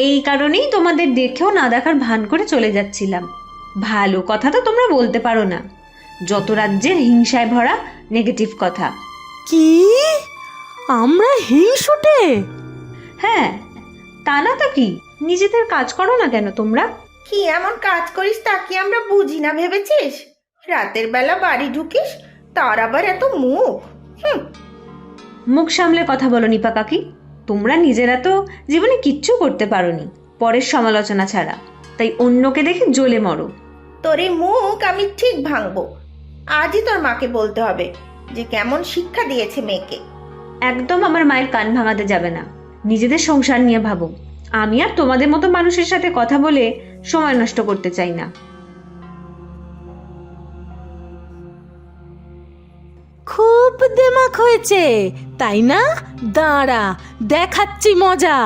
এই কারণেই তোমাদের দেখেও না দেখার ভান করে চলে যাচ্ছিলাম। ভালো কথা তো তোমরা বলতে পারো না, যত রাজ্যের হিংসায় ভরা নেগেটিভ কথা। কি? আমরা হিংসুটে? হ্যাঁ, তা না তো কি, নিজেদের কাজ করো না কেন তোমরা? কি এমন কাজ করিস তা কি আমরা বুঝি না ভেবেছিস? রাতের বেলা বাড়ি ঢুকিস, তার আবার এত মুখ। মুখ সামলে কথা বলো নিপা কাকি। তোমরা নিজেরা তো জীবনে কিচ্ছু করতে পারোনি পরের সমালোচনা ছাড়া, তাই অন্যকে দেখে জ্বলে মরো। তোর এই মুখ আমি ঠিক ভাঙবো। আজই তোর মাকে বলতে হবে যে কেমন শিক্ষা দিয়েছে মেয়েকে। একদম আমার মায়ের কান ভাঙাতে যাবে না। নিজেদের সংসার নিয়ে ভাবো। আমি আর তোমাদের মতো মানুষের সাথে কথা বলে সময় নষ্ট করতে চাই না। খুব দেমাক হয়েছে তাই না? দাঁড়া, দেখাচ্ছি মজা।